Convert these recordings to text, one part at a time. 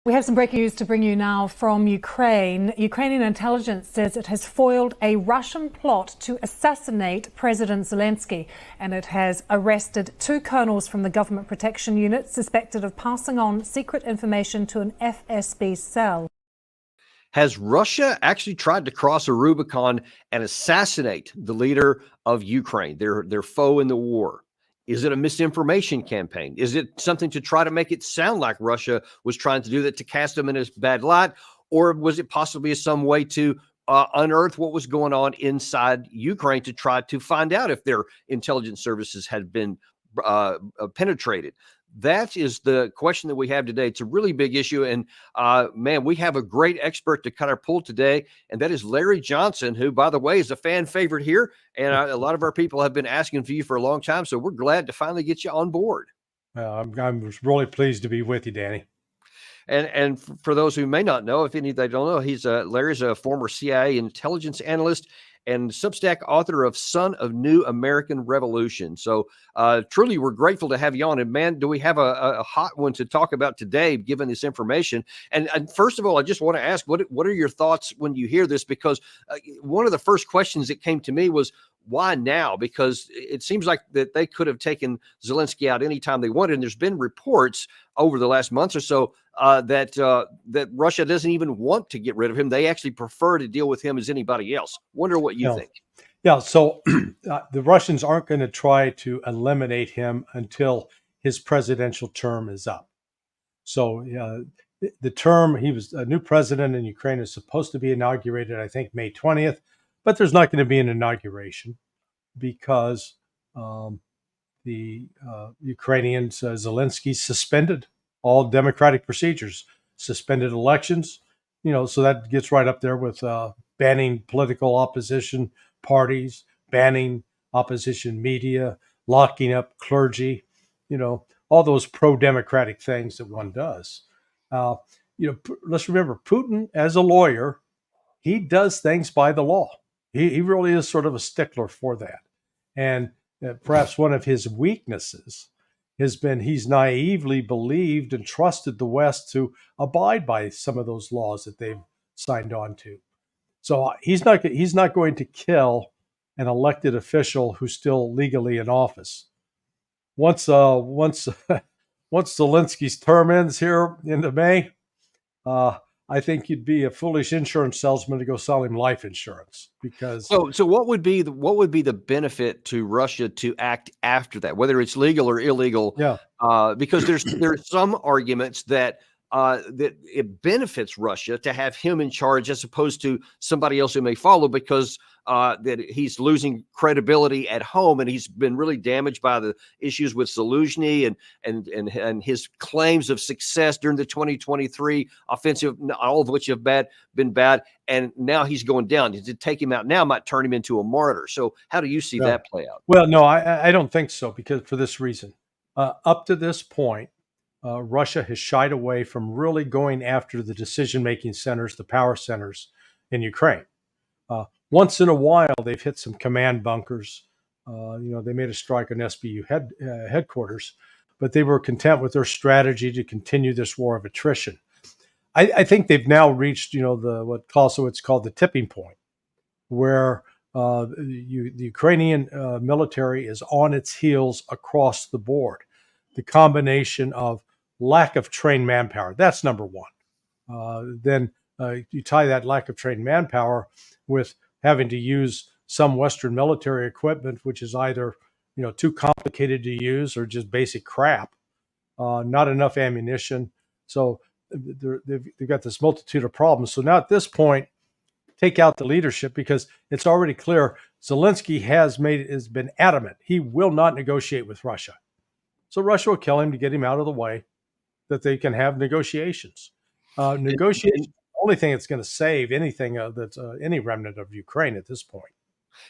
We have some breaking news to bring you now from Ukraine. Ukrainian intelligence says it has foiled a Russian plot to assassinate President Zelensky, and it has arrested 2 colonels from the government protection unit suspected of passing on secret information to an FSB cell. Has Russia actually tried to cross a Rubicon and assassinate the leader of Ukraine, their foe in the war? Is it a misinformation campaign? Is it something to try to make it sound like Russia was trying to do that to cast them in a bad light? Or was it possibly some way to unearth what was going on inside Ukraine to try to find out if their intelligence services had been penetrated? That is the question that we have today. It's a really big issue. And man, we have a great expert to cut our pull today. And that is Larry Johnson, who, by the way, is a fan favorite here. And a lot of our people have been asking for you for a long time. So we're glad to finally get you on board. I'm really pleased to be with you, Danny. And for those who may not know, if any they don't know, Larry's a former CIA intelligence analyst and Substack author of Son of New American Revolution. So truly, we're grateful to have you on. And man, do we have a hot one to talk about today, given this information. And first of all, I just want to ask, what are your thoughts when you hear this? Because one of the first questions that came to me was, why now? Because it seems like that they could have taken Zelensky out anytime they wanted. And there's been reports over the last month or so that Russia doesn't even want to get rid of him. They actually prefer to deal with him as anybody else. Wonder what you think. Yeah, so the Russians aren't going to try to eliminate him until his presidential term is up. So the term, he was a new president in Ukraine, is supposed to be inaugurated, I think, May 20th. But there's not going to be an inauguration because the Ukrainians, Zelensky, suspended all democratic procedures, suspended elections. So that gets right up there with banning political opposition parties, banning opposition media, locking up clergy, all those pro-democratic things that one does. Let's remember, Putin, as a lawyer, he does things by the law. He really is sort of a stickler for that. And perhaps one of his weaknesses has been he's naively believed and trusted the West to abide by some of those laws that they've signed on to. So he's not going to kill an elected official who's still legally in office. Once Zelensky's term ends here into May, I think you'd be a foolish insurance salesman to go sell him life insurance, because so what would be the benefit to Russia to act after that, whether it's legal or illegal? Yeah. Because there's some arguments that it benefits Russia to have him in charge as opposed to somebody else who may follow, because that he's losing credibility at home, and he's been really damaged by the issues with Zelensky and his claims of success during the 2023 offensive, all of which have been bad, and now he's going down. To take him out now might turn him into a martyr. So how do you see that play out? Well, no, I don't think so, because for this reason, up to this point, Russia has shied away from really going after the decision-making centers, the power centers in Ukraine. Once in a while, they've hit some command bunkers. They made a strike on SBU headquarters, but they were content with their strategy to continue this war of attrition. I think they've now reached, what Clausewitz called the tipping point, where the Ukrainian military is on its heels across the board. The combination of lack of trained manpower, that's number one. Then you tie that lack of trained manpower with having to use some Western military equipment, which is either too complicated to use or just basic crap, not enough ammunition. So they've got this multitude of problems. So now at this point, take out the leadership, because it's already clear Zelensky has been adamant he will not negotiate with Russia. So Russia will kill him to get him out of the way, that they can have negotiations. Negotiations, the only thing that's going to save anything that's any remnant of Ukraine at this point.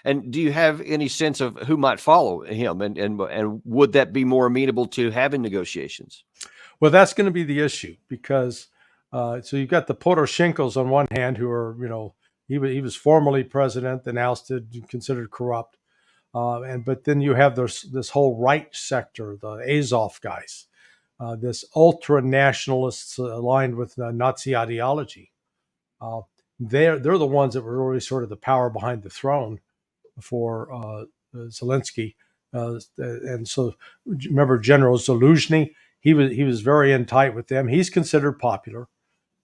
And do you have any sense of who might follow him, and would that be more amenable to having negotiations? Well, that's going to be the issue, because so you've got the Poroshenkos on one hand, who are he was formerly president, then ousted, considered corrupt. But then you have this whole right sector, the Azov guys, this ultra nationalists aligned with Nazi ideology. They're the ones that were really sort of the power behind the throne for Zelensky. And so, remember General Zaluzhny? He was very in tight with them. He's considered popular,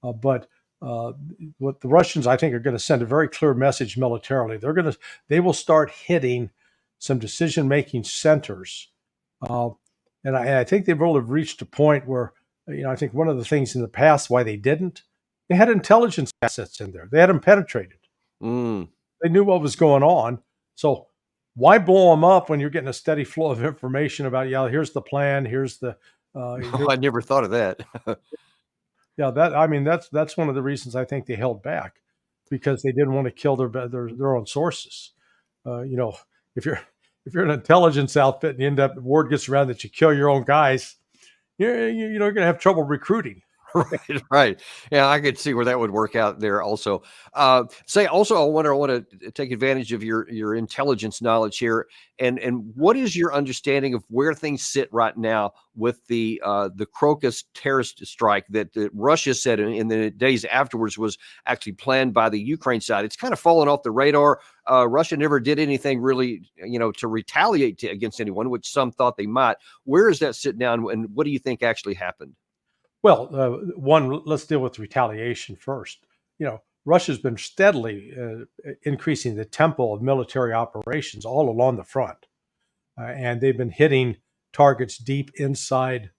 but what the Russians, I think, are going to send a very clear message militarily. They will start hitting some decision-making centers, and I think they've really reached a point where, I think one of the things in the past why they didn't, they had intelligence assets in there. They had them penetrated. Mm. They knew what was going on. So why blow them up when you're getting a steady flow of information about, here's the plan, here's the. Oh, I never thought of that. Yeah, that's one of the reasons I think they held back, because they didn't want to kill their own sources. If you're an intelligence outfit and word gets around that you kill your own guys, you're going to have trouble recruiting. Right. Yeah, I could see where that would work out there also. I want to take advantage of your intelligence knowledge here. And what is your understanding of where things sit right now with the Crocus terrorist strike that Russia said in the days afterwards was actually planned by the Ukraine side? It's kind of fallen off the radar. Russia never did anything really, to retaliate against anyone, which some thought they might. Where is that sitting down, and what do you think actually happened? Well, let's deal with retaliation first. Russia's been steadily increasing the tempo of military operations all along the front, and they've been hitting targets deep inside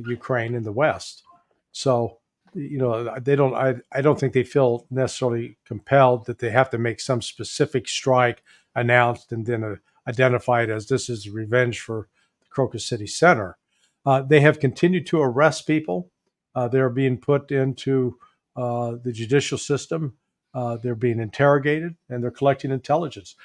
Ukraine in the west. So, they don't. I don't think they feel necessarily compelled that they have to make some specific strike announced and then identified as this is revenge for the Crocus City Center. They have continued to arrest people. They're being put into the judicial system. They're being interrogated, and they're collecting intelligence.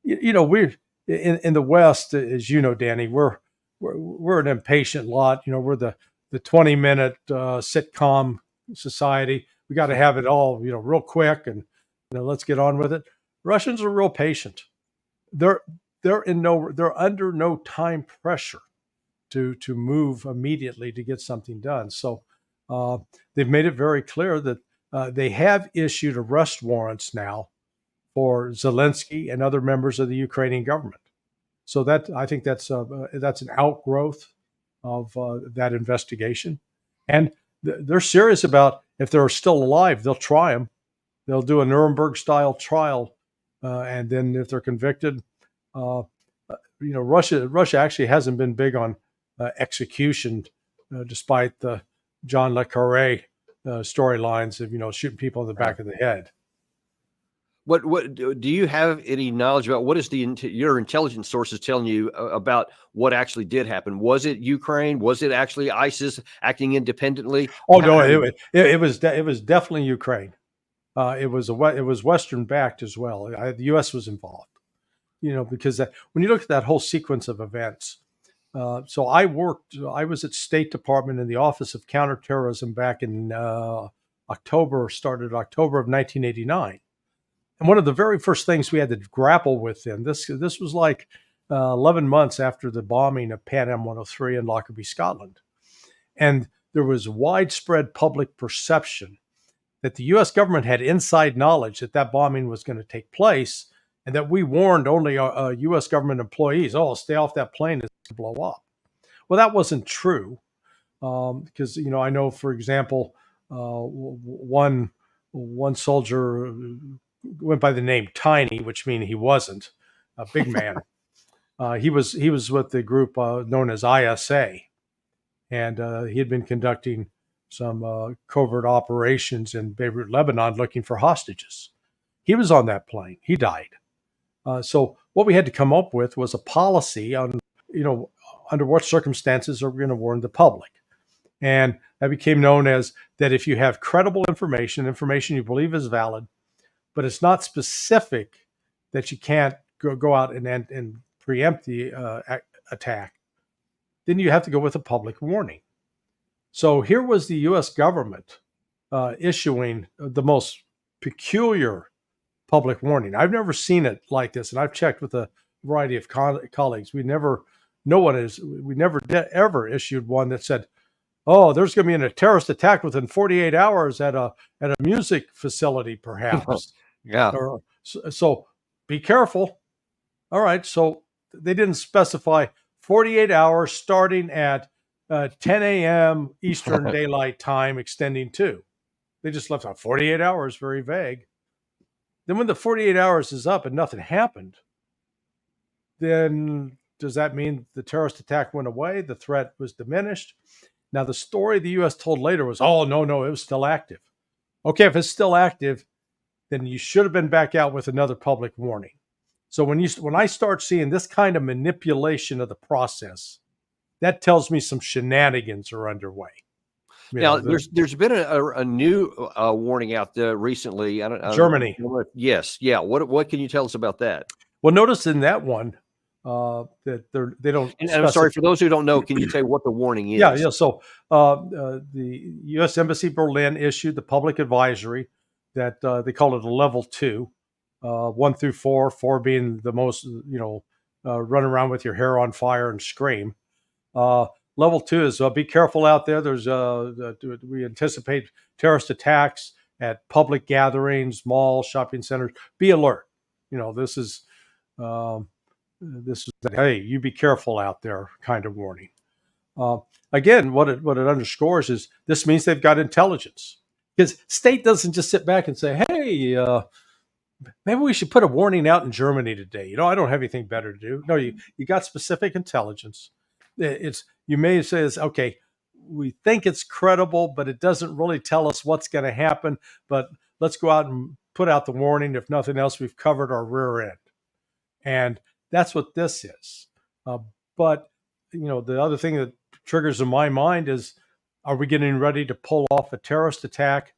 We're in the West, as you know, Danny. We're an impatient lot. We're the 20-minute sitcom society. We got to have it all, real quick, and let's get on with it. Russians are real patient. They're under no time pressure to move immediately to get something done. So they've made it very clear that they have issued arrest warrants now for Zelensky and other members of the Ukrainian government. So I think that's an outgrowth of that investigation, and they're serious about, if they're still alive, they'll try them. They'll do a Nuremberg-style trial, and then if they're convicted, Russia actually hasn't been big on execution, despite the John le Carré storylines of shooting people in the back of the head. What do you have any knowledge about? What is your intelligence sources telling you about what actually did happen? Was it Ukraine? Was it actually ISIS acting independently? Oh no, it was definitely Ukraine. It was Western backed as well. The U.S. was involved. Because when you look at that whole sequence of events. So I was at State Department in the Office of Counterterrorism back in October of 1989. And one of the very first things we had to grapple with then, this was like 11 months after the bombing of Pan Am 103 in Lockerbie, Scotland. And there was widespread public perception that the U.S. government had inside knowledge that bombing was going to take place, and that we warned only U.S. government employees, stay off that plane, it's going to blow up. Well, that wasn't true, because, I know, for example, one soldier went by the name Tiny, which means he wasn't a big man. He was with the group known as ISA, and he had been conducting some covert operations in Beirut, Lebanon, looking for hostages. He was on that plane. He died. So what we had to come up with was a policy on, under what circumstances are we going to warn the public. And that became known as that if you have credible information you believe is valid, but it's not specific, that you can't go out and preempt the attack, then you have to go with a public warning. So here was the U.S. government issuing the most peculiar public warning. I've never seen it like this, and I've checked with a variety of colleagues. We never we never ever issued one that said, oh, there's going to be a terrorist attack within 48 hours at a music facility, perhaps. Yeah. Or, so be careful. All right. So they didn't specify 48 hours starting at 10 a.m. Eastern Daylight Time, extending to. They just left out 48 hours, very vague. Then when the 48 hours is up and nothing happened, then does that mean the terrorist attack went away? The threat was diminished? Now, the story the U.S. told later was, oh, no, it was still active. Okay, if it's still active, then you should have been back out with another public warning. So when I start seeing this kind of manipulation of the process, that tells me some shenanigans are underway. Now, there's been a new warning out there recently. Germany. Yes. Yeah. What can you tell us about that? Well, notice in that one that they don't. And I'm sorry, for those who don't know, can you say what the warning is? Yeah. So the U.S. Embassy Berlin issued the public advisory that they call it a level 2, 1 through 4, 4 being the most, run around with your hair on fire and scream. Level 2 is be careful out there. We anticipate terrorist attacks at public gatherings, malls, shopping centers. Be alert. This is hey, you be careful out there kind of warning. Again, what it underscores is this means they've got intelligence, because state doesn't just sit back and say, hey, maybe we should put a warning out in Germany today. I don't have anything better to do. No, you got specific intelligence. You may say, okay, we think it's credible, but it doesn't really tell us what's going to happen. But let's go out and put out the warning. If nothing else, we've covered our rear end. And that's what this is. But the other thing that triggers in my mind is, are we getting ready to pull off a terrorist attack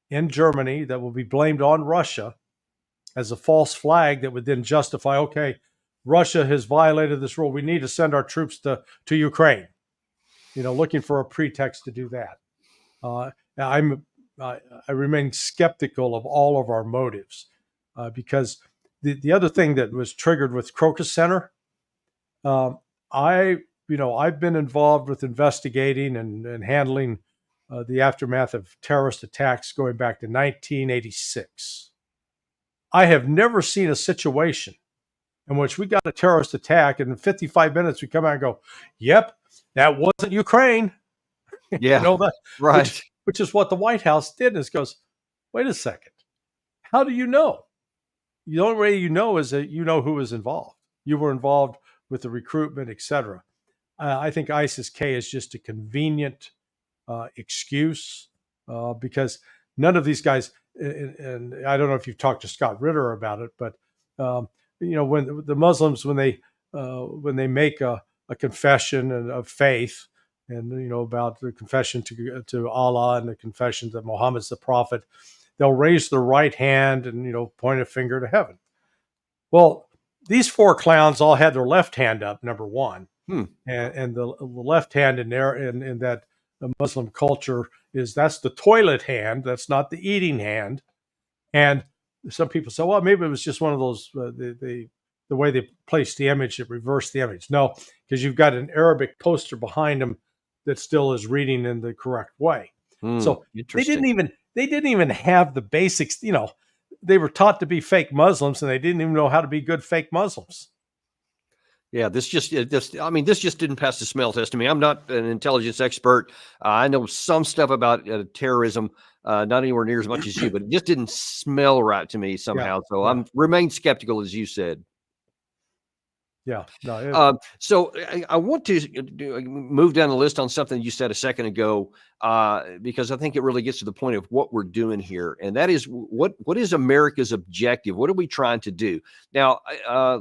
in Germany that will be blamed on Russia as a false flag that would then justify, okay, Russia has violated this rule. We need to send our troops to Ukraine, looking for a pretext to do that. I remain skeptical of all of our motives because the other thing that was triggered with Crocus Center, I've been involved with investigating and handling the aftermath of terrorist attacks going back to 1986. I have never seen a situation in which we got a terrorist attack and in 55 minutes we come out and go, yep, that wasn't Ukraine. Yeah, that, right. Which is what the White House did, is goes, wait a second. How do you know? The only way you know is that you know who was involved. You were involved with the recruitment, etc. I think ISIS-K is just a convenient excuse because none of these guys, and I don't know if you've talked to Scott Ritter about it, but when the Muslims, when they make a confession of faith, and about the confession to Allah and the confession that Muhammad's the prophet, they'll raise their right hand and point a finger to heaven. Well, these 4 clowns all had their left hand up, number one, and the left hand in there in that Muslim culture that's the toilet hand. That's not the eating hand. And some people say, well, maybe it was just one of those, the way they placed the image, it reversed the image. No, because you've got an Arabic poster behind them that still is reading in the correct way. So they didn't even have the basics. They were taught to be fake Muslims, and they didn't even know how to be good fake Muslims. Yeah, this just didn't pass the smell test to me. I'm not an intelligence expert. I know some stuff about terrorism, not anywhere near as much as you, but it just didn't smell right to me somehow. Yeah, so I'm remain skeptical, as you said. Yeah. No, so I want to move down the list on something you said a second ago, because I think it really gets to the point of what we're doing here. And that is, what is America's objective? What are we trying to do? Now,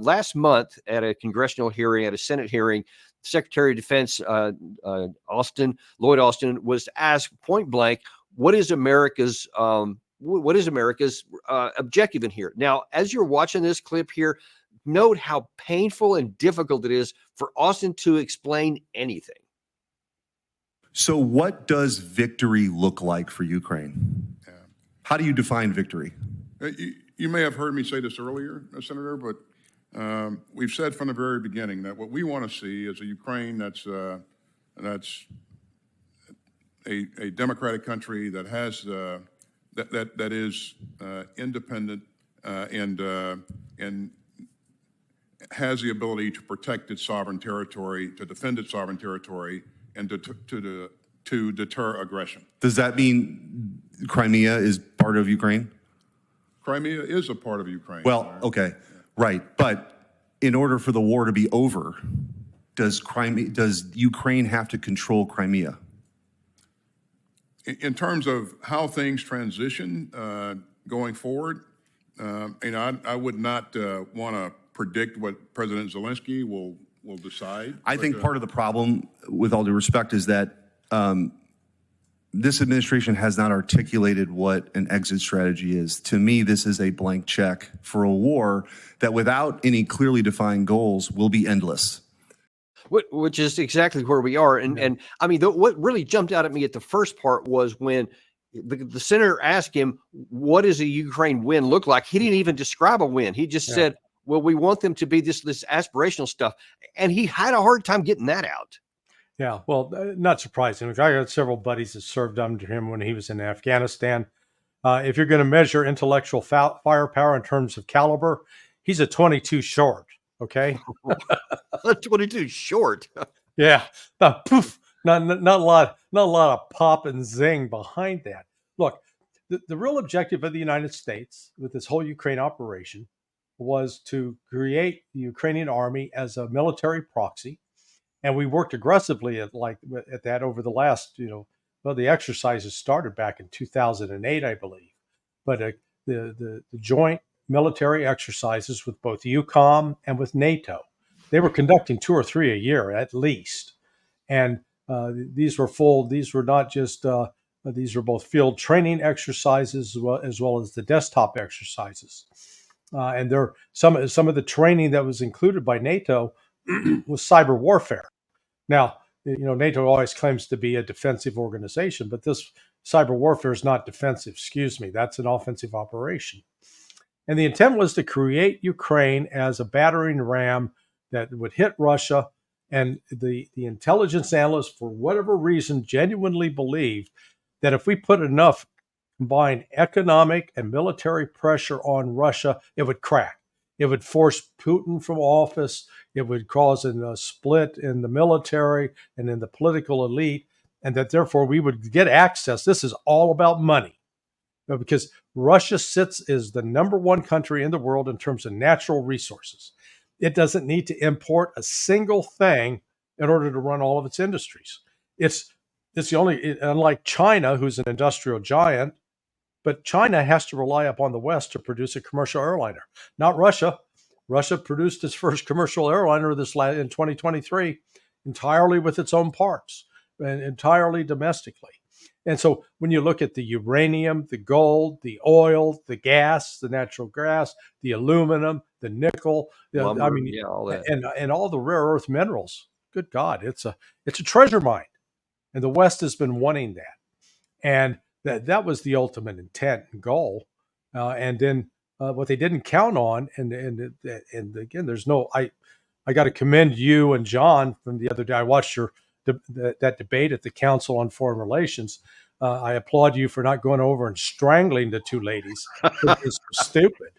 last month at a congressional hearing, at a Senate hearing, Secretary of Defense Lloyd Austin was asked point blank, what is America's objective in here? Now, as you're watching this clip here, note how painful and difficult it is for Austin to explain anything. So what does victory look like for Ukraine? How do you define victory? You may have heard me say this earlier, Senator, but We've said from the very beginning that what we want to see is a Ukraine that's a democratic country that has that is independent and has the ability to protect its sovereign territory, to defend its sovereign territory, and to deter aggression. Does that mean Crimea is part of Ukraine? Crimea is a part of Ukraine. Well, okay, right. But in order for the war to be over, does Ukraine have to control Crimea? In terms of how things transition going forward, I would not want to predict what President Zelensky will decide. I think part of the problem, with all due respect, is that this administration has not articulated what an exit strategy is. To me, this is a blank check for a war that, without any clearly defined goals, will be endless. Which is exactly where we are. And I mean, what really jumped out at me at the first part was when the senator asked him, what does a Ukraine win look like? He didn't even describe a win. He just said, well, we want them to be this aspirational stuff. And he had a hard time getting that out. Yeah, well, not surprising. I got several buddies that served under him when he was in Afghanistan. If you're going to measure intellectual firepower in terms of caliber, he's a 22 short. Okay, 22 short. Yeah, poof. Not a lot of pop and zing behind that. Look, the real objective of the United States with this whole Ukraine operation was to create the Ukrainian army as a military proxy. And we worked aggressively at that over the last, the exercises started back in 2008, I believe. But the joint military exercises with both EUCOM and with NATO, they were conducting 2 or 3 a year at least. And these were not just, these were both field training exercises as well as the desktop exercises. And some of the training that was included by NATO was cyber warfare. Now, NATO always claims to be a defensive organization, but this cyber warfare is not defensive. Excuse me. That's an offensive operation. And the intent was to create Ukraine as a battering ram that would hit Russia. And the intelligence analysts, for whatever reason, genuinely believed that if we put enough combined economic and military pressure on Russia, it would crack. It would force Putin from office. It would cause a split in the military and in the political elite, and that therefore we would get access. This is all about money. Because Russia is the number one country in the world in terms of natural resources. It doesn't need to import a single thing in order to run all of its industries. It's the only, unlike China, who's an industrial giant, but China has to rely upon the West to produce a commercial airliner, not Russia. Russia produced its first commercial airliner in 2023 entirely with its own parts and entirely domestically. And so when you look at the uranium, the gold, the oil, the gas, the natural gas, the aluminum, the nickel, Lumber, all that. and all the rare earth minerals, good God, it's a treasure mine. And the West has been wanting that. And that was the ultimate intent and goal. And then what they didn't count on, and again, there's no, I got to commend you and John from the other day. I watched that debate at the Council on Foreign Relations. I applaud you for not going over and strangling the two ladies. It's stupid.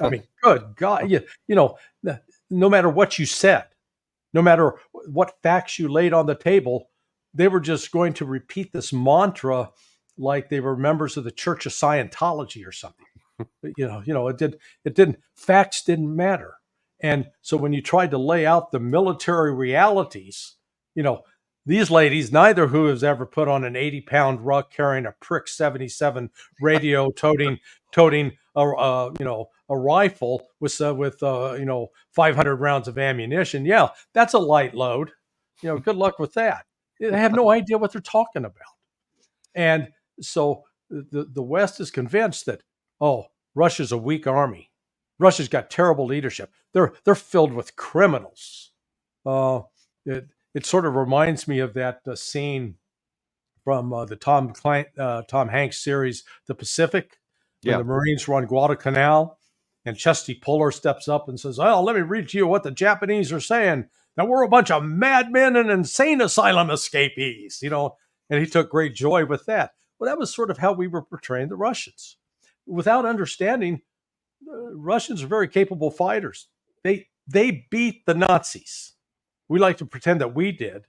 I mean, good God. No matter what you said, no matter what facts you laid on the table, they were just going to repeat this mantra like they were members of the Church of Scientology or something. Facts didn't matter. And so when you tried to lay out the military realities, these ladies, neither who has ever put on an 80-pound ruck carrying a prick 77 radio, toting a rifle with 500 rounds of ammunition. Yeah, that's a light load. Good luck with that. They have no idea what they're talking about. And so the West is convinced that, Russia's a weak army. Russia's got terrible leadership. They're filled with criminals. It sort of reminds me of that scene from the Tom Hanks series, The Pacific, when the Marines were on Guadalcanal, And Chesty Puller steps up and says, "Well, let me read to you what the Japanese are saying, that we're a bunch of madmen and insane asylum escapees," and he took great joy with that. Well, that was sort of how we were portraying the Russians. Without understanding, Russians are very capable fighters. They beat the Nazis. We like to pretend that we did,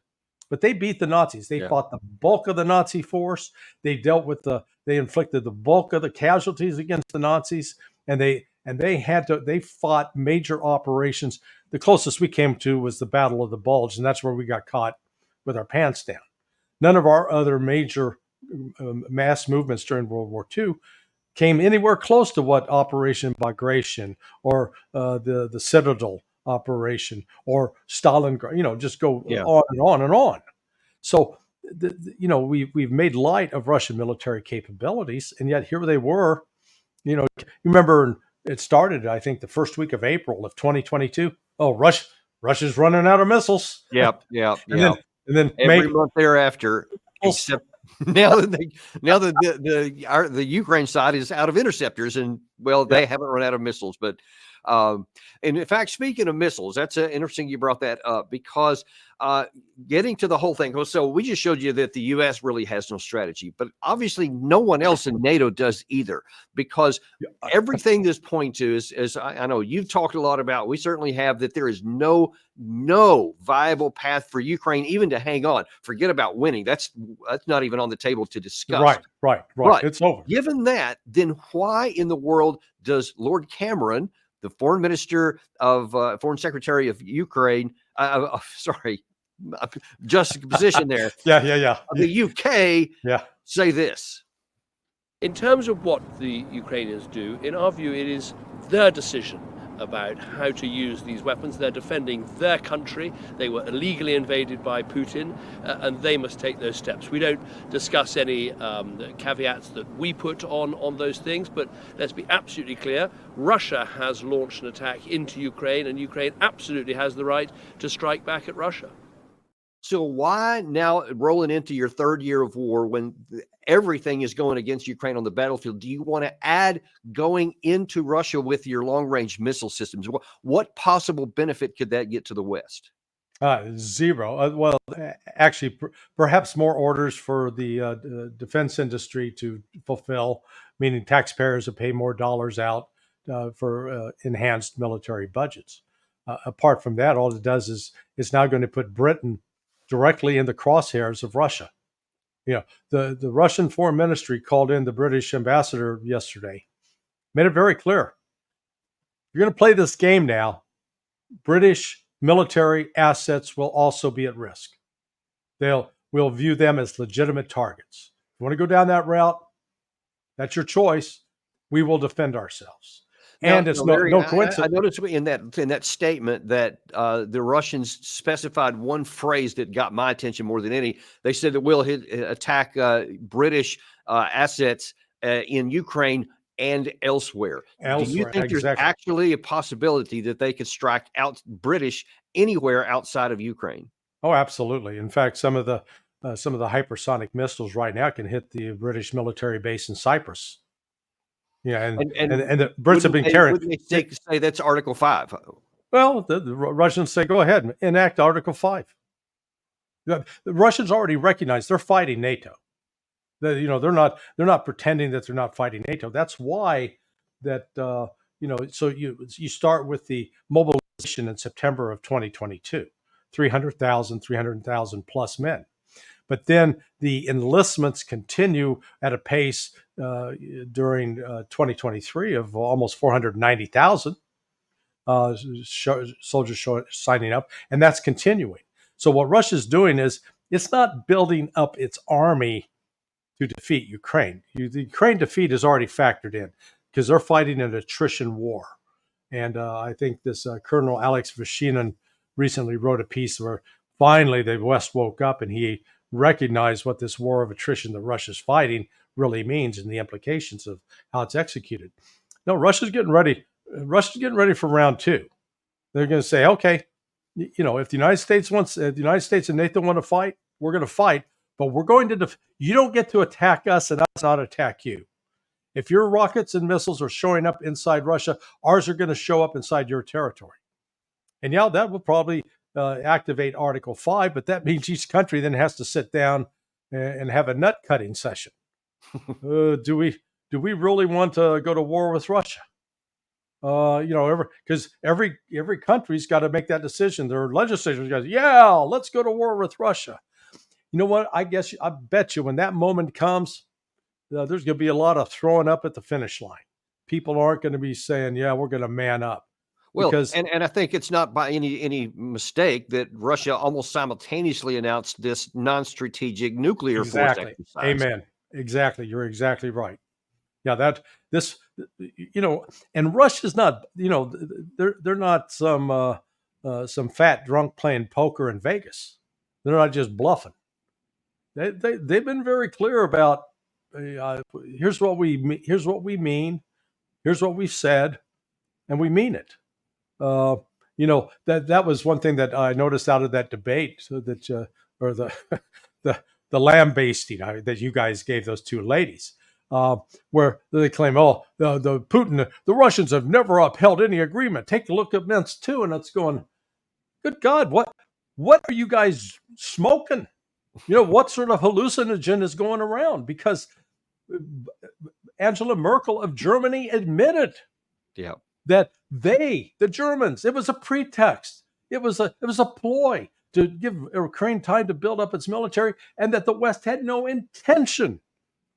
but they beat the Nazis. They fought the bulk of the Nazi force. They inflicted the bulk of the casualties against the Nazis, and they fought major operations. The closest we came to was the Battle of the Bulge, and that's where we got caught with our pants down. None of our other major mass movements during World War II came anywhere close to what Operation Bagration or the Citadel operation or Stalingrad, just go on and on and on. So, we've made light of Russian military capabilities, and yet here they were. You remember it started, I think, the first week of April of 2022. Oh, Russia's running out of missiles. Yep. And then every month thereafter, except now that the Ukraine side is out of interceptors, and they haven't run out of missiles. But and in fact, speaking of missiles, that's interesting you brought that up, because getting to the whole thing. So we just showed you that the U.S. really has no strategy, but obviously no one else in NATO does either, because everything this points to is I know you've talked a lot about, we certainly have, that there is no viable path for Ukraine even to hang on. Forget about winning. That's not even on the table to discuss. Right. But it's over. Given that, then why in the world does Lord Cameron, the foreign secretary of Ukraine, juxtaposition there. The UK say this. In terms of what the Ukrainians do, in our view, it is their decision about how to use these weapons. They're defending their country. They were illegally invaded by Putin, and they must take those steps. We don't discuss any caveats that we put on those things, but let's be absolutely clear. Russia has launched an attack into Ukraine, and Ukraine absolutely has the right to strike back at Russia. So why now, rolling into your third year of war, when everything is going against Ukraine on the battlefield, do you want to add going into Russia with your long-range missile systems? What possible benefit could that get to the West? Zero. Actually, perhaps more orders for the defense industry to fulfill, meaning taxpayers will pay more dollars out for enhanced military budgets. Apart from that, all it does is it's now going to put Britain directly in the crosshairs of Russia. The Russian foreign ministry called in the British ambassador yesterday, made it very clear. You're going to play this game now. British military assets will also be at risk. We'll view them as legitimate targets. If you want to go down that route, that's your choice. We will defend ourselves. And it's no coincidence. I noticed in that statement that the Russians specified one phrase that got my attention more than any. They said that we'll attack British assets in Ukraine and elsewhere. Do you think there's actually a possibility that they could strike out British anywhere outside of Ukraine? Oh, absolutely. In fact, some of the hypersonic missiles right now can hit the British military base in Cyprus. And the Brits have been carrying. Wouldn't they say that's Article 5? Well, the Russians say, go ahead and enact Article 5. The Russians already recognize they're fighting NATO. They're not pretending that they're not fighting NATO. That's why so you start with the mobilization in September of 2022, 300,000 plus men. But then the enlistments continue at a pace during 2023 of almost 490,000 soldiers signing up, and that's continuing. So what Russia's doing is it's not building up its army to defeat Ukraine. The Ukraine defeat is already factored in because they're fighting an attrition war. And I think this Colonel Alex Vashinin recently wrote a piece where finally the West woke up and he recognized what this war of attrition that Russia's fighting really means and the implications of how it's executed. No, Russia's getting ready. Russia's getting ready for round two. They're going to say, okay, if the United States and NATO want to fight, we're going to fight, but we're going to. You don't get to attack us and us not attack you. If your rockets and missiles are showing up inside Russia, ours are going to show up inside your territory. And yeah, that will probably activate Article 5, but that means each country then has to sit down and have a nut cutting session. Do we really want to go to war with Russia? Because every country's got to make that decision. Their legislators guys, yeah, let's go to war with Russia. You know what? I bet you when that moment comes, there's going to be a lot of throwing up at the finish line. People aren't going to be saying, yeah, we're going to man up. Well, Because, and I think it's not by any mistake that Russia almost simultaneously announced this non-strategic nuclear force exactly. exercise. Amen. Exactly. You're exactly right. Yeah, and Russia's not, they're not some fat drunk playing poker in Vegas. They're not just bluffing. They've been very clear about here's what we mean, here's what we've said, and we mean it. That was one thing that I noticed out of that debate, so that or the the lambasting that you guys gave those two ladies, where they claim, the Putin, the Russians have never upheld any agreement. Take a look at Minsk too, and it's going, good God, what are you guys smoking? What sort of hallucinogen is going around? Because Angela Merkel of Germany admitted that the Germans, it was a pretext. It was a ploy to give Ukraine time to build up its military, and that the West had no intention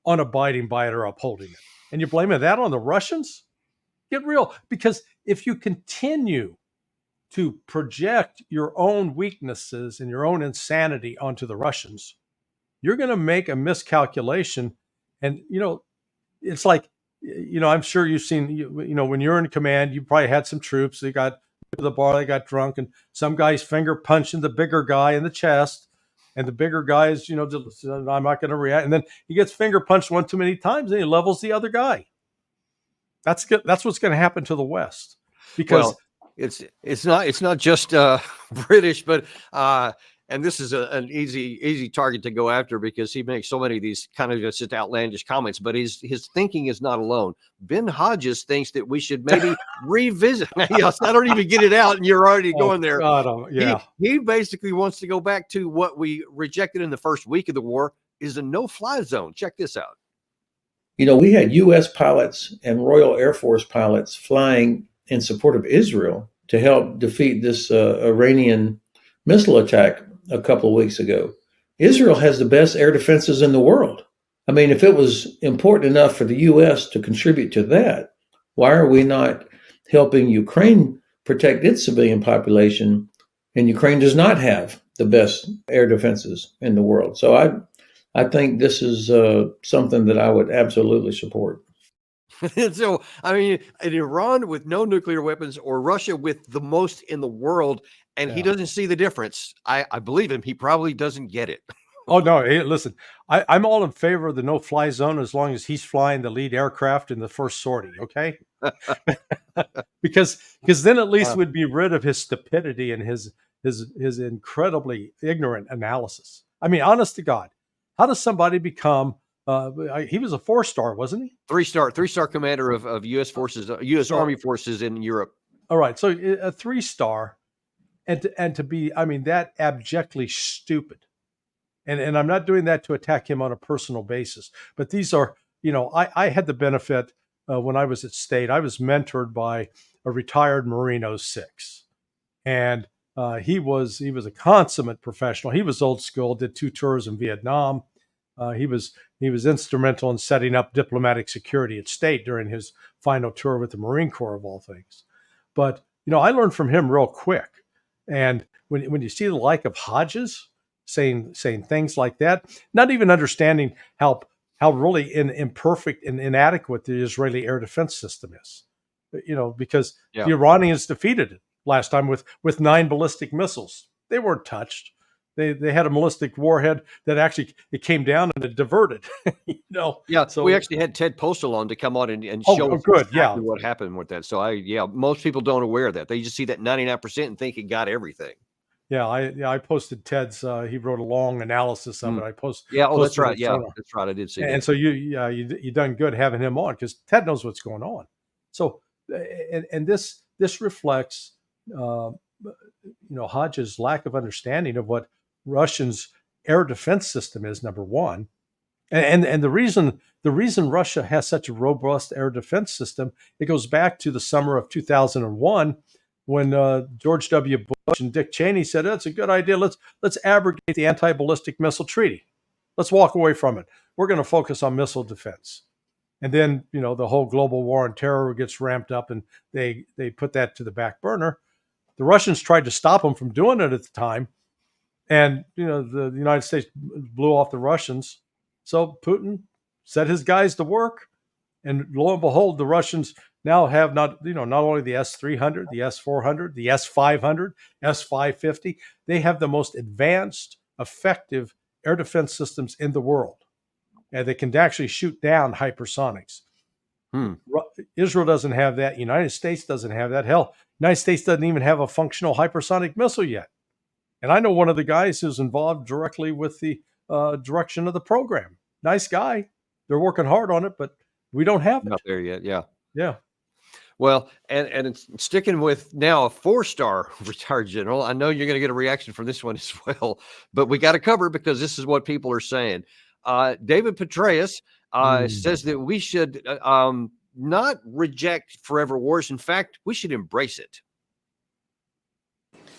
on abiding by it or upholding it. And you're blaming that on the Russians? Get real. Because if you continue to project your own weaknesses and your own insanity onto the Russians, you're going to make a miscalculation. And, it's like, I'm sure you've seen, when you're in command, you probably had some troops. They got to the bar, they got drunk, and some guy's finger punching the bigger guy in the chest. And the bigger guy is, I'm not going to react. And then he gets finger punched one too many times and he levels the other guy. That's good. That's what's going to happen to the West. Because it's not just British, but and this is an easy target to go after because he makes so many of these kind of just outlandish comments. But his thinking is not alone. Ben Hodges thinks that we should maybe revisit. Yes, I don't even get it out, and you're already going there. God, yeah, he basically wants to go back to what we rejected in the first week of the war: is a no-fly zone. Check this out. We had U.S. pilots and Royal Air Force pilots flying in support of Israel to help defeat this Iranian missile attack a couple of weeks ago. Israel has the best air defenses in the world. I mean, if it was important enough for the U.S. to contribute to that, why are we not helping Ukraine protect its civilian population? And Ukraine does not have the best air defenses in the world. So I think this is something that I would absolutely support. So, I mean, in Iran with no nuclear weapons or Russia with the most in the world, and he doesn't see the difference. I believe him. He probably doesn't get it. Oh, no. Hey, listen, I'm all in favor of the no-fly zone as long as he's flying the lead aircraft in the first sortie, okay? because then at least we'd be rid of his stupidity and his incredibly ignorant analysis. I mean, honest to God, how does somebody become he was a 4-star, wasn't he? 3-star commander of U.S. forces, U.S. Army forces in Europe. All right, so a 3-star, and to be, I mean, that abjectly stupid. And I'm not doing that to attack him on a personal basis, but these are, I had the benefit when I was at State. I was mentored by a retired Marine 06, and he was a consummate professional. He was old school, did 2 tours in Vietnam. He was instrumental in setting up diplomatic security at State during his final tour with the Marine Corps, of all things. But I learned from him real quick. And when you see the like of Hodges saying things like that, not even understanding how really imperfect and inadequate the Israeli air defense system is, because the Iranians defeated it last time with 9 ballistic missiles. They weren't touched. They had a ballistic warhead that actually it came down and it diverted. Yeah. So we actually had Ted Postal on to come on and show us exactly what happened with that. So most people don't aware of that. They just see that 99% and think it got everything. I posted Ted's. He wrote a long analysis of it. I Yeah. Oh, that's posted right. it. Yeah, that's right. I did see And that. so you done good having him on, because Ted knows what's going on. So and this reflects Hodge's lack of understanding of what Russians' air defense system is, number one, and the reason Russia has such a robust air defense system, it goes back to the summer of 2001 when George W. Bush and Dick Cheney said, "That's a good idea. Let's abrogate the anti-ballistic missile treaty. Let's walk away from it. We're going to focus on missile defense." And then the whole global war on terror gets ramped up, and they put that to the back burner. The Russians tried to stop them from doing it at the time, and the United States blew off the Russians. So Putin set his guys to work, and lo and behold, the Russians now have not only the S-300, the S-400, the S-500, S-550. They have the most advanced, effective air defense systems in the world, and they can actually shoot down hypersonics. Israel doesn't have that. United States doesn't have that. Hell, United States doesn't even have a functional hypersonic missile yet. And I know one of the guys who's involved directly with the direction of the program. Nice guy. They're working hard on it, but we don't have it. Not there yet. Yeah. Yeah. Well, and it's sticking with now a 4-star retired general. I know you're going to get a reaction from this one as well, but we got to cover it because this is what people are saying. David Petraeus says that we should not reject forever wars. In fact, we should embrace it.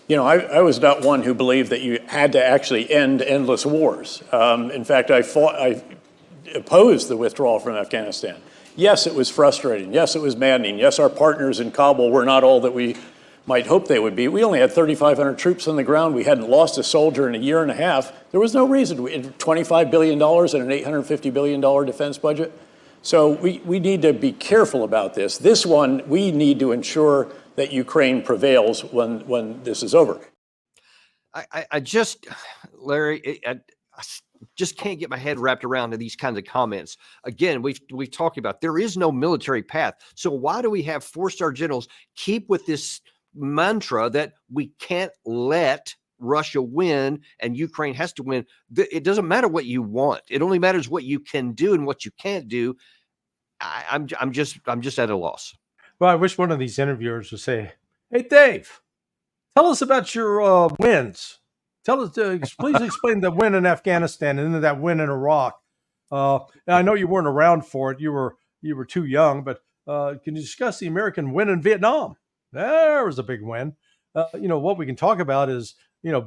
I was not one who believed that you had to actually end endless wars. In fact, I opposed the withdrawal from Afghanistan. Yes, it was frustrating. Yes, it was maddening. Yes, our partners in Kabul were not all that we might hope they would be. We only had 3,500 troops on the ground. We hadn't lost a soldier in a year and a half. There was no reason. $25 billion and an $850 billion defense budget. So we need to be careful about this. This one, we need to ensure that Ukraine prevails when this is over. I just, Larry, I just can't get my head wrapped around to these kinds of comments. Again, we've talked about there is no military path. So why do we have 4-star generals keep with this mantra that we can't let Russia win and Ukraine has to win? It doesn't matter what you want. It only matters what you can do and what you can't do. I'm just at a loss. Well, I wish one of these interviewers would say, "Hey, Dave, tell us about your wins. Tell us, please explain the win in Afghanistan and then that win in Iraq. And I know you weren't around for it; you were too young. But can you discuss the American win in Vietnam? There was a big win. What we can talk about is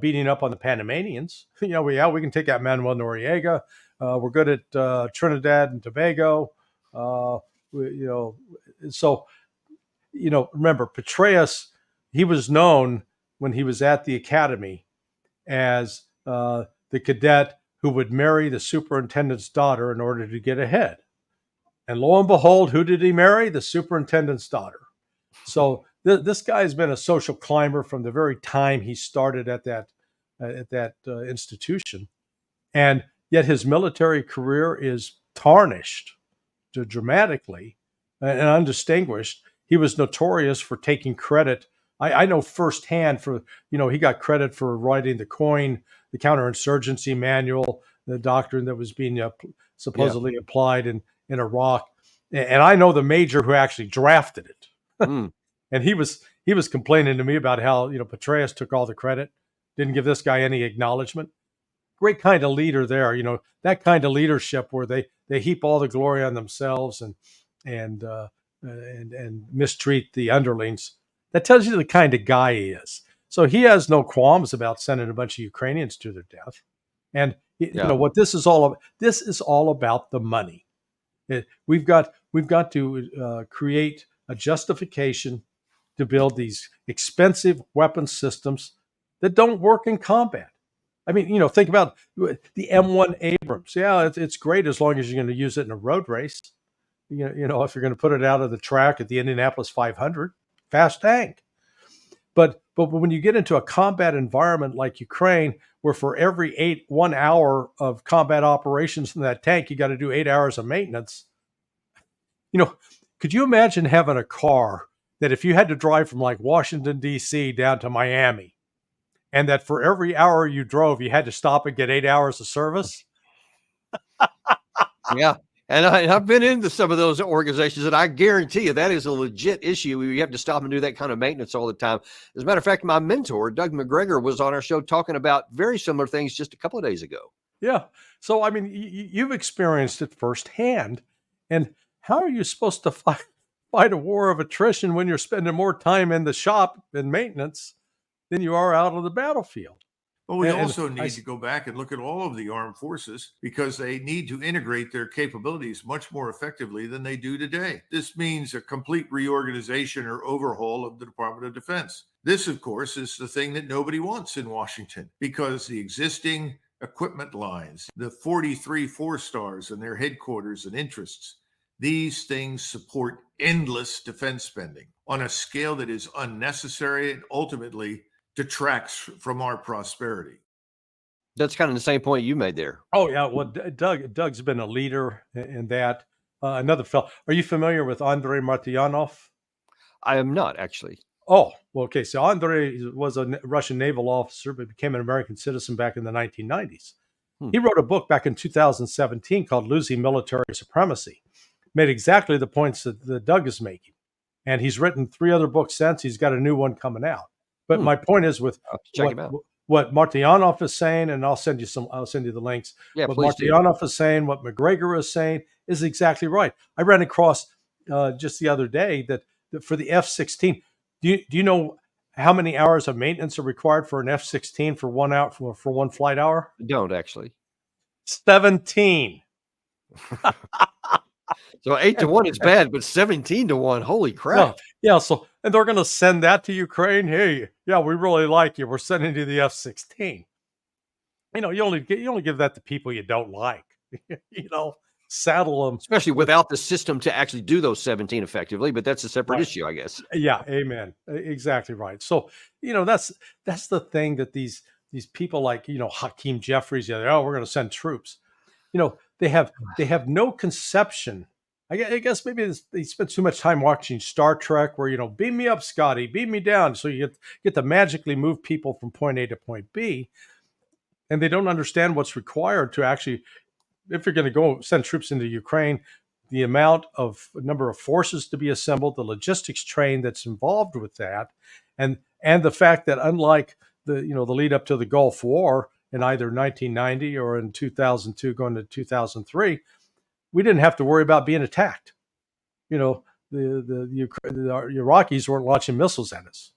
beating up on the Panamanians. We can take out Manuel Noriega. We're good at Trinidad and Tobago. Remember, Petraeus, he was known when he was at the academy as the cadet who would marry the superintendent's daughter in order to get ahead. And lo and behold, who did he marry? The superintendent's daughter. So this guy has been a social climber from the very time he started at that institution. And yet his military career is tarnished dramatically and undistinguished. He was notorious for taking credit. I know firsthand he got credit for writing the counterinsurgency manual, the doctrine that was being supposedly applied in Iraq. And I know the major who actually drafted it. And he was complaining to me about how, Petraeus took all the credit, didn't give this guy any acknowledgement. Great kind of leader there, that kind of leadership where they heap all the glory on themselves and mistreat the underlings. That tells you the kind of guy he is. So he has no qualms about sending a bunch of Ukrainians to their death. And what this is all about. This is all about the money. We've got to create a justification to build these expensive weapon systems that don't work in combat. I mean, think about the M1 Abrams. Yeah, it's great as long as you're going to use it in a road race. If you're going to put it out of the track at the Indianapolis 500, fast tank. But when you get into a combat environment like Ukraine, where for every 1 hour of combat operations in that tank, you got to do 8 hours of maintenance. Could you imagine having a car that if you had to drive from like Washington, D.C. down to Miami, and that for every hour you drove, you had to stop and get 8 hours of service. Yeah. And I've been into some of those organizations, and I guarantee you that is a legit issue. You have to stop and do that kind of maintenance all the time. As a matter of fact, my mentor, Doug McGregor, was on our show talking about very similar things just a couple of days ago. Yeah. So, I mean, you've experienced it firsthand. And how are you supposed to fight a war of attrition when you're spending more time in the shop and maintenance than you are out on the battlefield? But we And also need to go back and look at all of the armed forces because they need to integrate their capabilities much more effectively than they do today. This means a complete reorganization or overhaul of the Department of Defense. This, of course, is the thing that nobody wants in Washington because the existing equipment lines, the 43 4-stars and their headquarters and interests, these things support endless defense spending on a scale that is unnecessary and ultimately detracts from our prosperity. That's kind of the same point you made there. Oh yeah, well, Doug's been a leader in that. Another fellow. Are you familiar with Andrei Martyanov? I am not, actually. Oh, well, okay. So Andrei was a Russian naval officer, but became an American citizen back in the 1990s. He wrote a book back in 2017 called "Losing Military Supremacy." Made exactly the points that Doug is making, and he's written 3 other books since. He's got a new one coming out. But my point is with what Martyanov is saying, and I'll send you the links. Yeah, what please Martyanov is saying, what McGregor is saying is exactly right. I ran across just the other day that for the F-16, do you know how many hours of maintenance are required for an F-16 for 1 hour for one flight hour? I don't actually. 17. So 8 to 1 is bad, but 17 to 1, holy crap. Yeah. So, and they're going to send that to Ukraine. Hey, yeah, we really like you. We're sending you the F-16. You know, you only give that to people you don't like. Saddle them, especially without the system to actually do those 17 effectively. But that's a separate issue, I guess. Yeah, amen. Exactly right. So, that's the thing that these people like Hakeem Jeffries, we're going to send troops. They have no conception. I guess maybe they spend too much time watching Star Trek where, beam me up, Scotty, beam me down. So you get to magically move people from point A to point B. And they don't understand what's required to actually, if you're going to go send troops into Ukraine, the number of forces to be assembled, the logistics train that's involved with that. And the fact that unlike the lead up to the Gulf War in either 1990 or in 2002 going to 2003, we didn't have to worry about being attacked. The Iraqis weren't launching missiles at us.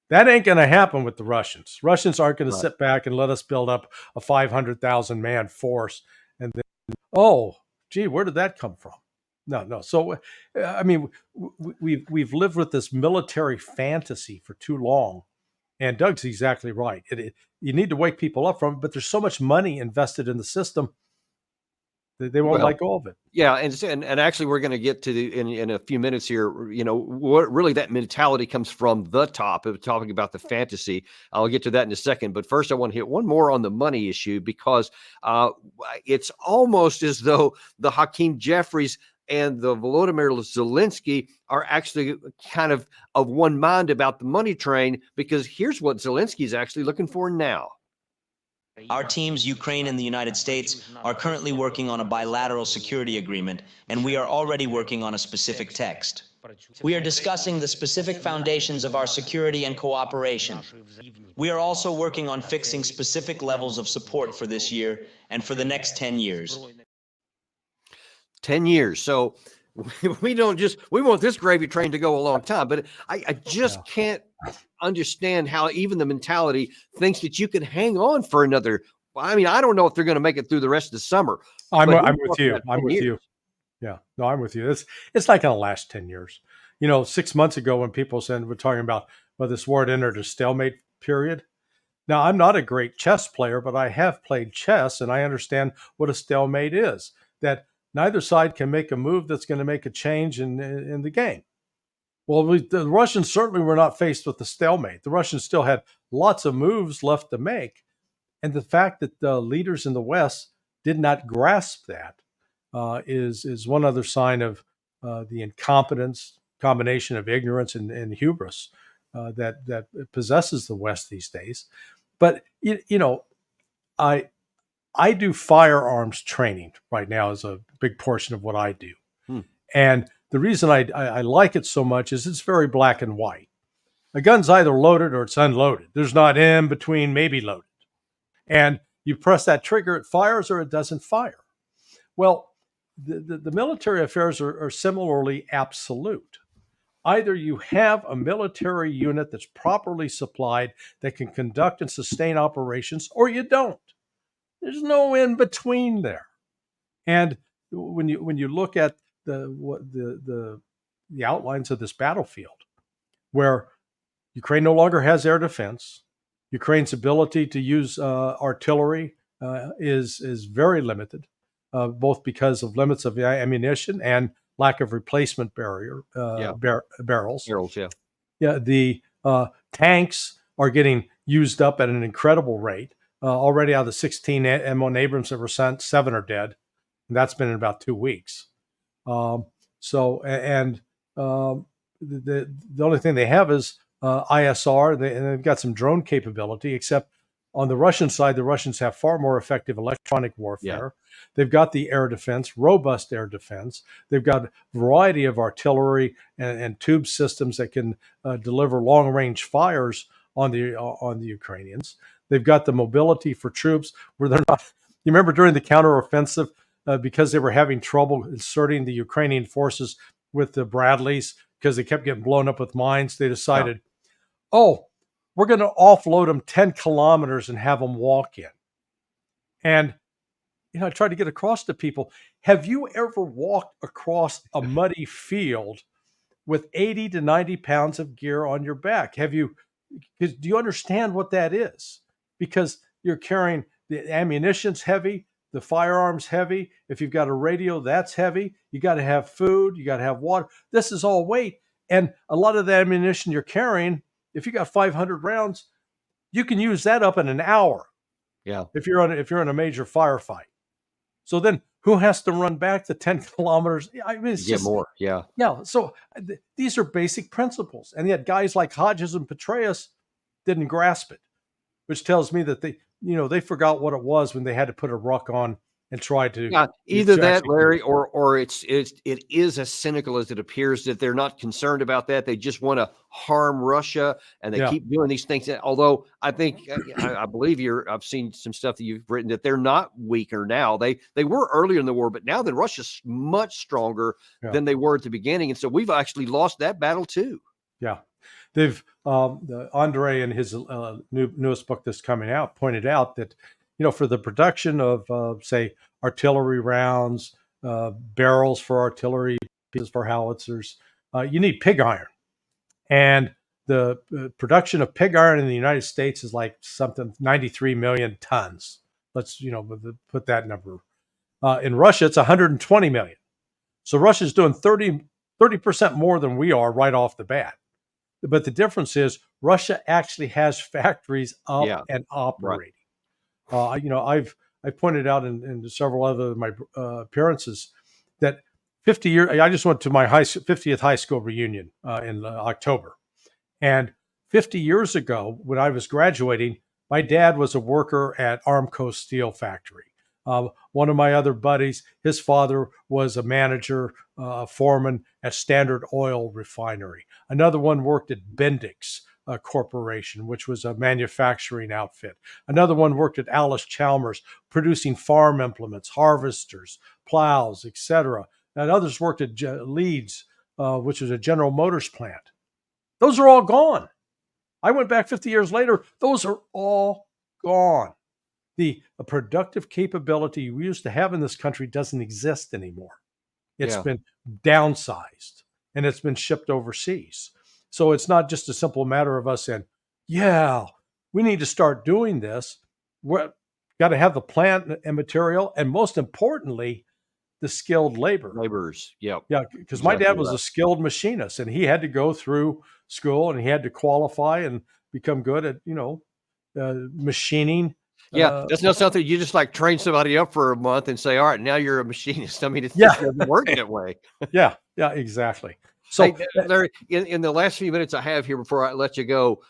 That ain't going to happen with the Russians. Russians aren't going to sit back and let us build up a 500,000 man force and then, oh, gee, where did that come from? No. So, I mean, we've lived with this military fantasy for too long. And Doug's exactly right. You need to wake people up from it, but there's so much money invested in the system that they won't let go of it. Yeah, and actually, we're going to get to in a few minutes here. What really that mentality comes from the top of talking about the fantasy. I'll get to that in a second, but first, I want to hit one more on the money issue because it's almost as though the Hakeem Jeffries and the Volodymyr Zelensky are actually kind of one mind about the money train, because here's what Zelensky is actually looking for now. Our teams, Ukraine and the United States, are currently working on a bilateral security agreement, and we are already working on a specific text. We are discussing the specific foundations of our security and cooperation. We are also working on fixing specific levels of support for this year and for the next 10 years. 10 years. So we want this gravy train to go a long time, but I just can't understand how even the mentality thinks that you can hang on for another. I mean, I don't know if they're going to make it through the rest of the summer. I'm with you. Yeah, no, I'm with you. It's not going to last 10 years. 6 months ago when people said we're talking about this war had entered a stalemate period. Now, I'm not a great chess player, but I have played chess and I understand what a stalemate is. That neither side can make a move that's going to make a change in the game. Well, the Russians certainly were not faced with the stalemate. The Russians still had lots of moves left to make. And the fact that the leaders in the West did not grasp that is one other sign of the incompetence, combination of ignorance and hubris that possesses the West these days. But I do firearms training right now as a big portion of what I do. And the reason I like it so much is it's very black and white. A gun's either loaded or it's unloaded. There's not in between, maybe loaded. And you press that trigger, it fires or it doesn't fire. Well, the military affairs are similarly absolute. Either you have a military unit that's properly supplied that can conduct and sustain operations, or you don't. There's no in between there. And when you look at the outlines of this battlefield, where Ukraine no longer has air defense, Ukraine's ability to use artillery is very limited, both because of limits of ammunition and lack of replacement barrels. Barrels, yeah. Yeah, the tanks are getting used up at an incredible rate. Already out of the 16 M1 Abrams that were sent, 7 are dead. And that's been in about 2 weeks. The only thing they have is ISR, and they've got some drone capability, except on the Russian side, the Russians have far more effective electronic warfare. Yeah. They've got the air defense, robust air defense. They've got a variety of artillery and tube systems that can deliver long-range fires on the Ukrainians. They've got the mobility for troops where they're not. You remember during the counteroffensive, because they were having trouble inserting the Ukrainian forces with the Bradleys because they kept getting blown up with mines, they decided, we're going to offload them 10 kilometers and have them walk in. And I tried to get across to people, have you ever walked across a muddy field with 80 to 90 pounds of gear on your back? Do you understand what that is? Because you're carrying the ammunition's heavy, the firearms heavy. If you've got a radio, that's heavy. You got to have food. You got to have water. This is all weight. And a lot of the ammunition you're carrying, if you got 500 rounds, you can use that up in an hour. Yeah. If you're in a major firefight. So then who has to run back the 10 kilometers? I mean, it's just more. Yeah. Yeah. So these are basic principles. And yet guys like Hodges and Petraeus didn't grasp it, which tells me that they forgot what it was when they had to put a ruck on and try to. Yeah, either that, Larry, or it is as cynical as it appears, that they're not concerned about that. They just want to harm Russia, and they keep doing these things. Although I think I believe I've seen some stuff that you've written that they're not weaker now. They were earlier in the war, but now that Russia's much stronger than they were at the beginning, and so we've actually lost that battle too. Yeah. They've Andre in his newest book that's coming out pointed out that for the production of say artillery rounds, barrels for artillery, pieces for howitzers, you need pig iron, and the production of pig iron in the United States is like something 93 million tons. Let's put that number. In Russia, it's 120 million. So Russia's doing 30% more than we are right off the bat. But the difference is Russia actually has factories up and operating. Right. I've pointed out in several other of my appearances that 50 years. I just went to my 50th high school reunion in October, and 50 years ago, when I was graduating, my dad was a worker at Armco Steel Factory. One of my other buddies, his father was a manager, foreman at Standard Oil Refinery. Another one worked at Bendix Corporation, which was a manufacturing outfit. Another one worked at Alice Chalmers, producing farm implements, harvesters, plows, etc. And others worked at Leeds, which was a General Motors plant. Those are all gone. I went back 50 years later. Those are all gone. The productive capability we used to have in this country doesn't exist anymore. It's been downsized and it's been shipped overseas. So it's not just a simple matter of us saying, we need to start doing this. We've got to have the plant and material, and most importantly, the skilled laborers. Yeah, because my dad was a skilled machinist, and he had to go through school and he had to qualify and become good at machining. Yeah, that's not something you just like train somebody up for a month and say, all right, now you're a machinist. I mean, it doesn't work that way. Yeah, exactly. So Hey, Larry, in the last few minutes I have here before I let you go,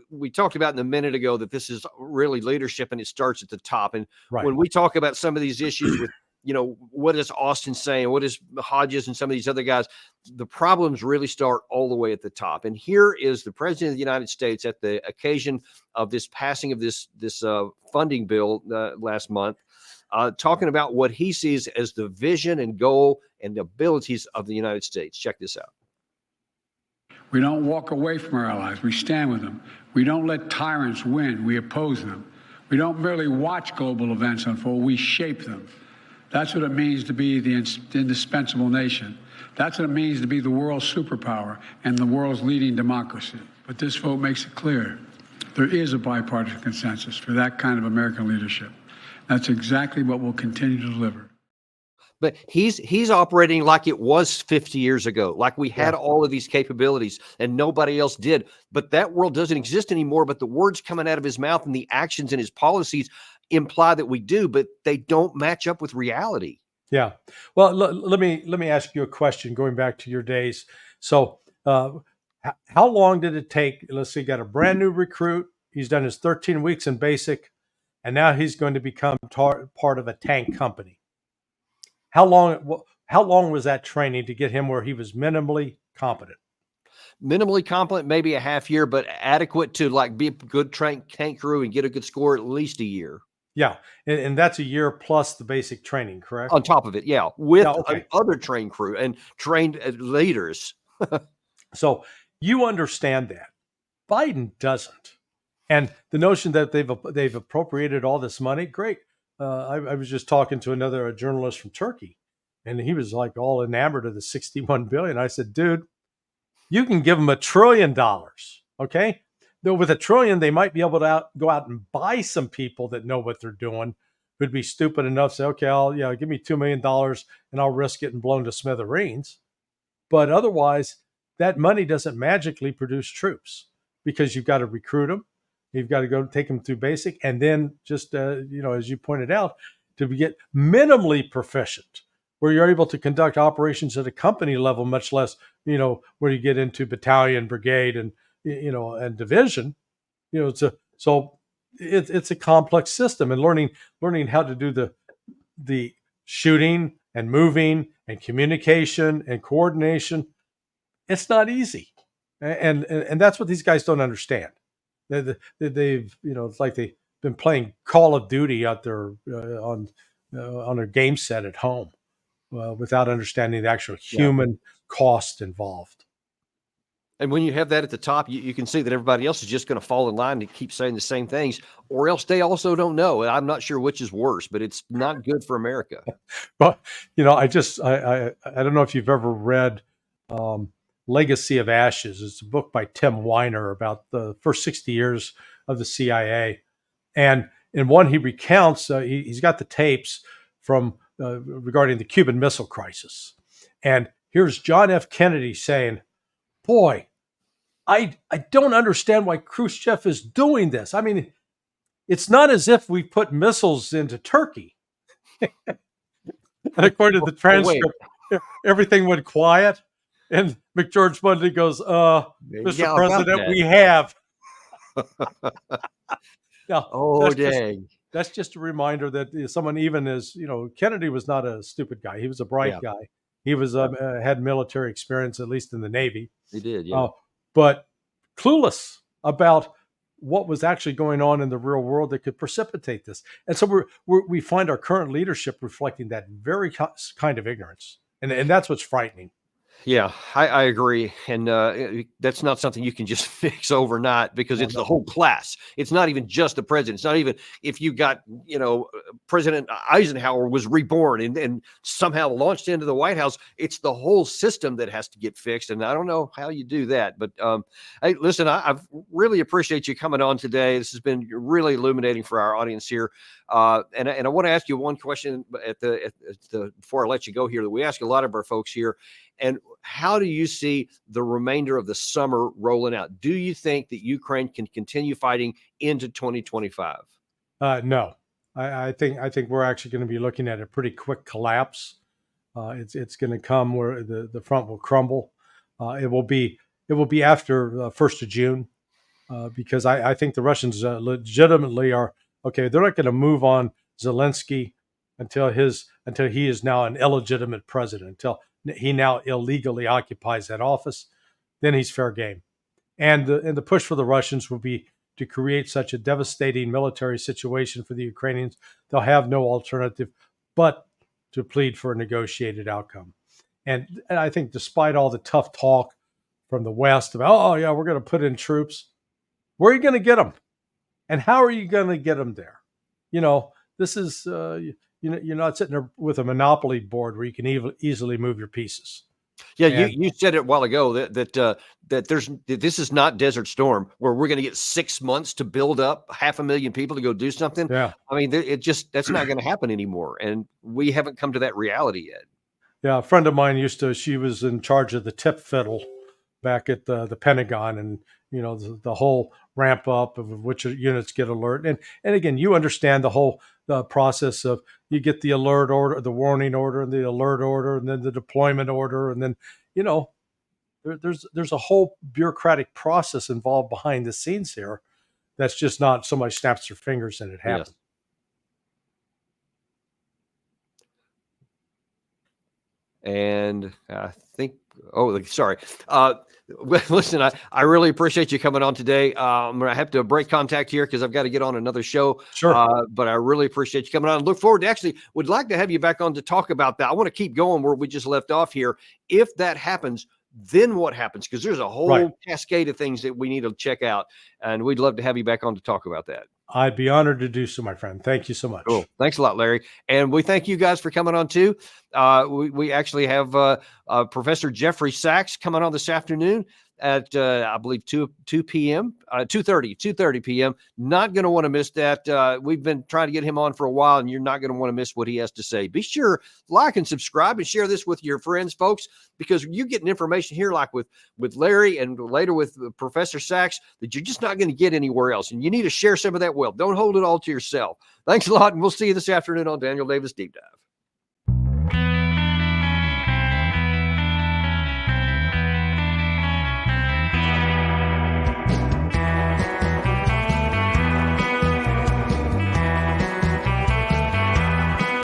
we talked about in a minute ago that this is really leadership and it starts at the top. And right. when we talk about some of these issues with, what is Austin saying? What is Hodges and some of these other guys? The problems really start all the way at the top. And here is the president of the United States at the occasion of this passing of this funding bill last month, talking about what he sees as the vision and goal and the abilities of the United States. Check this out. We don't walk away from our allies. We stand with them. We don't let tyrants win. We oppose them. We don't merely watch global events unfold. We shape them. That's what it means to be the indispensable nation. That's what it means to be the world's superpower and the world's leading democracy. But this vote makes it clear there is a bipartisan consensus for that kind of American leadership. That's exactly what we'll continue to deliver. But he's operating like it was 50 years ago, like we had all of these capabilities and nobody else did. But that world doesn't exist anymore. But the words coming out of his mouth and the actions and his policies imply that we do, but they don't match up with reality. Yeah. Well, let me ask you a question going back to your days. So how long did it take? Let's see, got a brand new recruit. He's done his 13 weeks in basic, and now he's going to become part of a tank company. How long was that training to get him where he was minimally competent? Minimally competent, maybe a half year, but adequate to like be a good tank crew and get a good score at least a year. Yeah, and that's a year plus the basic training, correct? On top of it, yeah, with okay. Other trained crew and trained leaders. So you understand that. Biden doesn't. And the notion that they've appropriated all this money, great. I was just talking to a journalist from Turkey, and he was like all enamored of the $61 billion. I said, dude, you can give them $1 trillion, okay? Though with $1 trillion, they might be able to go out and buy some people that know what they're doing, who'd be stupid enough to say, okay, give me $2 million and I'll risk getting blown to smithereens. But otherwise, that money doesn't magically produce troops because you've got to recruit them. You've got to go take them through basic. And then just, as you pointed out, to get minimally proficient where you're able to conduct operations at a company level, much less, where you get into battalion, brigade, and division, so it's a complex system, and learning how to do the shooting and moving and communication and coordination. It's not easy. And that's what these guys don't understand. They've it's like they've been playing Call of Duty out there on a game set at home without understanding the actual human cost involved. And when you have that at the top, you can see that everybody else is just going to fall in line and keep saying the same things, or else they also don't know. I'm not sure which is worse, but it's not good for America. But, I don't know if you've ever read Legacy of Ashes. It's a book by Tim Weiner about the first 60 years of the CIA. And in one, he recounts, he's got the tapes from regarding the Cuban Missile Crisis. And here's John F. Kennedy saying, boy, I don't understand why Khrushchev is doing this. I mean, it's not as if we put missiles into Turkey. And according to the transcript, everything went quiet. And McGeorge Bundy goes, Mr. President, we have. Now, dang. That's just a reminder that someone even as, Kennedy was not a stupid guy. He was a bright guy. He was had military experience, at least in the Navy. He did, yeah. But clueless about what was actually going on in the real world that could precipitate this. And so we find our current leadership reflecting that very kind of ignorance. And that's what's frightening. Yeah, I agree. And that's not something you can just fix overnight because it's the whole class. It's not even just the president. It's not even if you got, President Eisenhower was reborn and somehow launched into the White House. It's the whole system that has to get fixed. And I don't know how you do that. But hey, listen, I really appreciate you coming on today. This has been really illuminating for our audience here. And I want to ask you one question before I let you go here that we ask a lot of our folks here. And how do you see the remainder of the summer rolling out? Do you think that Ukraine can continue fighting into 2025? No, I think we're actually going to be looking at a pretty quick collapse. It's going to come where the front will crumble. It will be after 1st of June, because I think the Russians legitimately are okay. They're not going to move on Zelensky until he is now an illegitimate president, until he now illegally occupies that office. Then he's fair game. And the push for the Russians will be to create such a devastating military situation for the Ukrainians. They'll have no alternative but to plead for a negotiated outcome. And I think despite all the tough talk from the West about, oh, yeah, we're going to put in troops, where are you going to get them? And how are you going to get them there? This is, you're not sitting there with a monopoly board where you can easily move your pieces. Yeah, you said it a while ago that this is not Desert Storm where we're going to get 6 months to build up 500,000 people to go do something. Yeah, I mean, that's not going to happen anymore, and we haven't come to that reality yet. Yeah, a friend of mine she was in charge of the tip fiddle back at the Pentagon, and the whole ramp up of which units get alert, and again, you understand the process of you get the alert order, the warning order, and the alert order, and then the deployment order, and then there's a whole bureaucratic process involved behind the scenes here. That's just not somebody snaps their fingers and it happens. Yes. And I think, sorry. Listen, I really appreciate you coming on today. I'm going to have to break contact here because I've got to get on another show. Sure. But I really appreciate you coming on. Look forward to would like to have you back on to talk about that. I want to keep going where we just left off here. If that happens, then what happens? Because there's a whole cascade of things that we need to check out. And we'd love to have you back on to talk about that. I'd be honored to do so, my friend. Thank you so much. Cool. Thanks a lot, Larry. And we thank you guys for coming on too. We actually have Professor Jeffrey Sachs coming on this afternoon at I believe 2 p.m. 2:30 p.m. Not going to want to miss that. We've been trying to get him on for a while, and you're not going to want to miss what he has to say. Be sure like and subscribe and share this with your friends, folks, because you're getting information here like with Larry and later with Professor Sachs that you're just not going to get anywhere else. And you need to share some of that wealth. Don't hold it all to yourself. Thanks a lot, and we'll see you this afternoon on Daniel Davis Deep Dive.